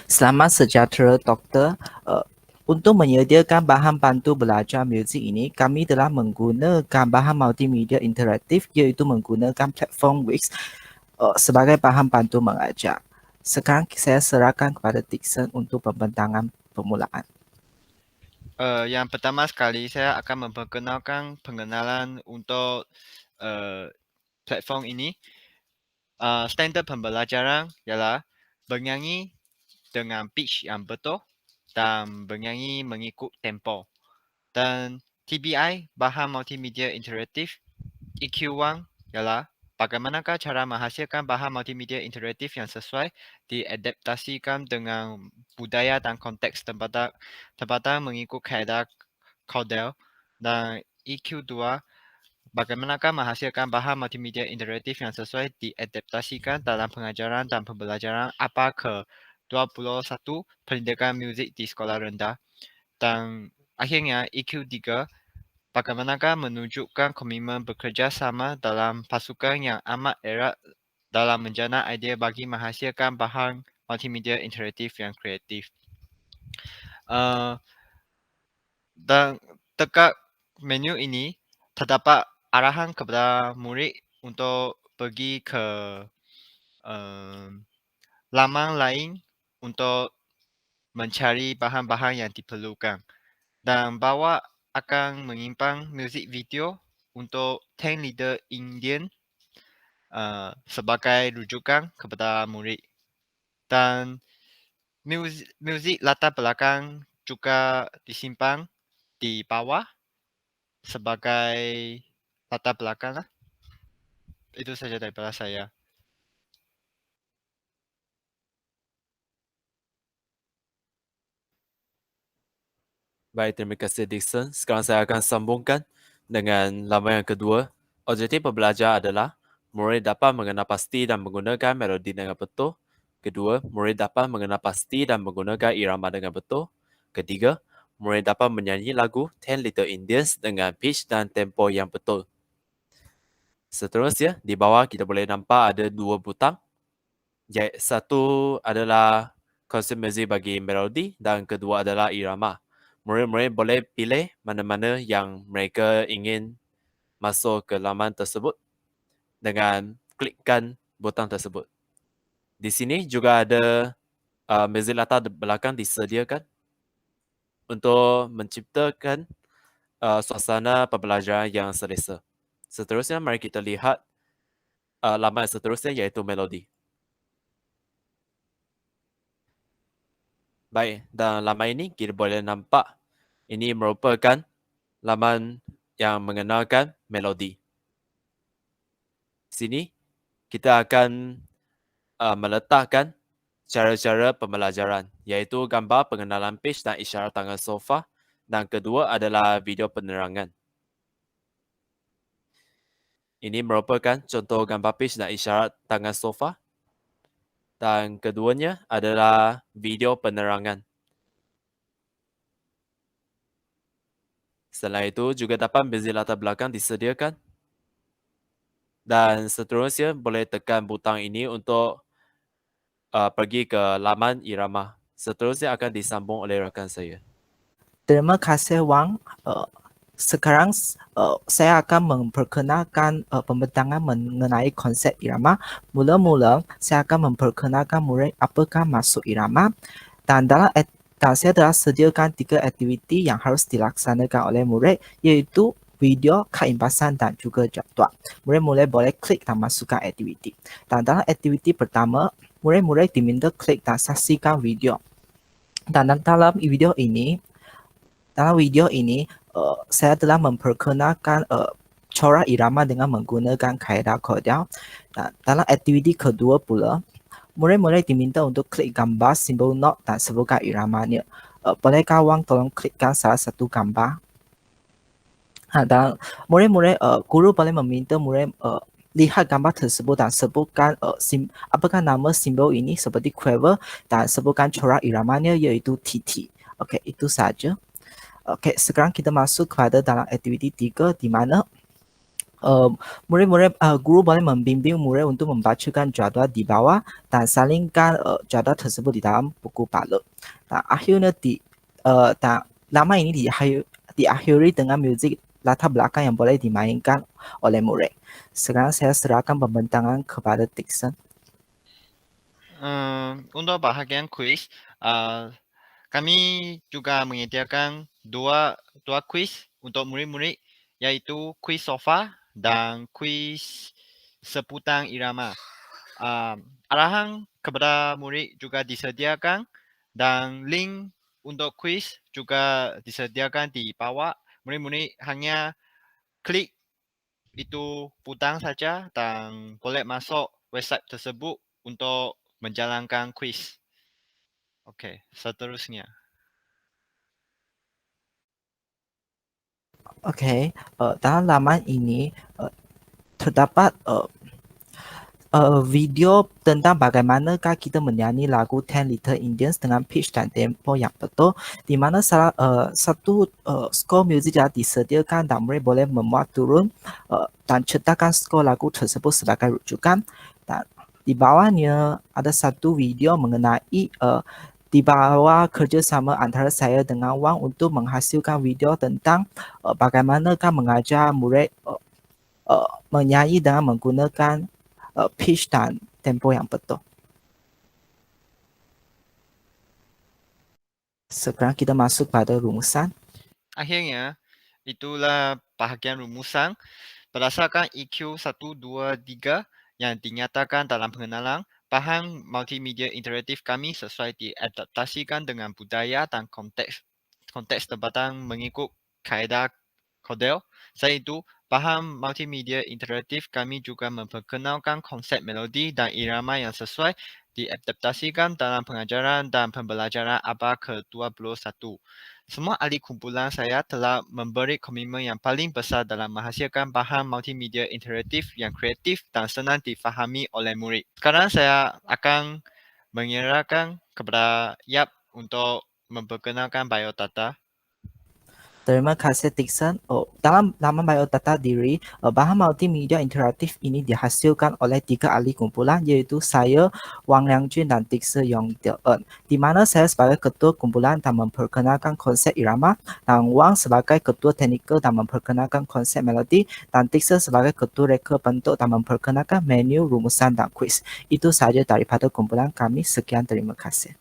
Selamat sejahtera, Doktor. Untuk menyediakan bahan bantu belajar muzik ini, kami telah menggunakan bahan multimedia interaktif iaitu menggunakan platform Wix sebagai bahan bantu mengajar. Sekarang saya serahkan kepada Dixon untuk pembentangan permulaan. Yang pertama sekali saya akan memperkenalkan pengenalan untuk platform ini. Standard pembelajaran ialah bernyanyi dengan pitch yang betul dan bernyanyi mengikut tempo. Dan TBI, bahan multimedia interaktif, EQ1 ialah bagaimanakah cara menghasilkan bahan multimedia interaktif yang sesuai diadaptasikan dengan budaya dan konteks tempatan mengikut kaedah Caudel. Dan EQ2, bagaimanakah menghasilkan bahan multimedia interaktif yang sesuai diadaptasikan dalam pengajaran dan pembelajaran apa ke-21 pendidikan muzik di sekolah rendah. Dan akhirnya EQ3, bagaimanakah menunjukkan komitmen bekerja sama dalam pasukan yang amat erat dalam menjana idea bagi menghasilkan bahan multimedia interaktif yang kreatif. Dan dekat menu ini terdapat arahan kepada murid untuk pergi ke laman lain untuk mencari bahan-bahan yang diperlukan. Dan bawah akan menyimpan muzik video untuk 10 Leader Indian sebagai rujukan kepada murid. Dan muzik latar belakang juga disimpan di bawah sebagai latar belakang lah. Itu saja daripada saya. Baik, terima kasih Dixon. Sekarang saya akan sambungkan dengan laman yang kedua. Objektif pembelajar adalah murid dapat mengenal pasti dan menggunakan melodi dengan betul. Kedua, murid dapat mengenal pasti dan menggunakan irama dengan betul. Ketiga, murid dapat menyanyi lagu 10 Little Indians dengan pitch dan tempo yang betul. Seterusnya, di bawah kita boleh nampak ada dua butang. Satu adalah konsep muzik bagi melodi dan kedua adalah irama. Murid-murid boleh pilih mana-mana yang mereka ingin masuk ke laman tersebut dengan klikkan butang tersebut. Di sini juga ada muzik latar belakang disediakan untuk menciptakan suasana pembelajaran yang selesa. Seterusnya, mari kita lihat laman seterusnya iaitu melodi. Baik, dan laman ini kita boleh nampak ini merupakan laman yang mengenalkan melodi. Sini kita akan meletakkan cara-cara pembelajaran iaitu gambar pengenalan pitch dan isyarat tangan sofa dan kedua adalah video penerangan. Ini merupakan contoh gambar pitch dan isyarat tangan sofa dan keduanya adalah video penerangan. Selain itu juga dapat muzik latar belakang disediakan. Dan seterusnya boleh tekan butang ini untuk pergi ke laman irama. Seterusnya akan disambung oleh rakan saya. Terima kasih, Wang. Sekarang saya akan memperkenalkan pembentangan mengenai konsep irama. Mula-mula saya akan memperkenalkan murid apakah masuk irama dan saya telah sediakan 3 aktiviti yang harus dilaksanakan oleh murid iaitu video, keimbasan dan juga jadual. Murid-murid boleh klik dan masukkan aktiviti. Dan dalam aktiviti pertama, murid-murid diminta klik dan saksikan video. Dan dalam video ini, saya telah memperkenalkan corak irama dengan menggunakan kaedah Caudel. Dalam aktiviti kedua pula, murid-murid diminta untuk klik gambar simbol not dan sebutkan iramanya. Bolehkah Wang tolong klikkan salah satu gambar? Dan murid-murid, guru boleh meminta murid lihat gambar tersebut dan sebutkan apakah nama simbol ini seperti quiver dan sebutkan corak iramanya iaitu TT. Okey, itu saja. Okey, sekarang kita masuk kepada dalam aktiviti 3 di mana Murid-murid guru boleh membimbing murid untuk membacakan jadual di bawah dan salingkan jadual tersebut di dalam buku palet. Dan akhirnya dan lama ini diakhiri dengan musik latar belakang yang boleh dimainkan oleh murid. Sekarang saya serahkan pembentangan kepada Dixon. Untuk bahagian kuis, kami juga menyediakan dua kuis untuk murid-murid, yaitu kuis sofa dan kuis seputar irama. Arahan kepada murid juga disediakan dan link untuk kuis juga disediakan di bawah. Murid-murid hanya klik itu butang saja dan boleh masuk website tersebut untuk menjalankan kuis. Okey, seterusnya. Okey, dalam laman ini terdapat video tentang bagaimanakah kita menyanyi lagu Ten Little Indians dengan pitch dan tempo yang betul, di mana satu skor muzik yang disediakan dan murid boleh memuat turun dan cetakan skor lagu tersebut sebagai rujukan. Dan di bawahnya ada satu video mengenai di bawah kerjasama antara saya dengan Wang untuk menghasilkan video tentang bagaimanakah mengajar murid menyanyi dengan menggunakan pitch dan tempo yang betul. Sekarang kita masuk pada rumusan. Akhirnya, itulah bahagian rumusan. Berdasarkan EQ 1, 2, 3 yang dinyatakan dalam pengenalan, bahan multimedia interaktif kami sesuai diadaptasikan dengan budaya dan konteks tempatan mengikut kaedah Cordell. Selain itu, bahan multimedia interaktif kami juga memperkenalkan konsep melodi dan irama yang sesuai diadaptasikan dalam pengajaran dan pembelajaran abad ke-21. Semua ahli kumpulan saya telah memberi komitmen yang paling besar dalam menghasilkan bahan multimedia interaktif yang kreatif dan senang difahami oleh murid. Sekarang saya akan menyerahkan kepada Yap untuk memperkenalkan biodata. Terima kasih Dixon. Dalam laman biodata diri, bahan multimedia interaktif ini dihasilkan oleh 3 ahli kumpulan, yaitu saya, Wang Liangjun dan Dixon Yong De-en, di mana saya sebagai ketua kumpulan dan memperkenalkan konsep irama, dan Wang sebagai ketua teknikal dan memperkenalkan konsep melodi, dan Dixon sebagai ketua reka bentuk dan memperkenalkan menu, rumusan dan kuis. Itu sahaja daripada kumpulan kami. Sekian, terima kasih.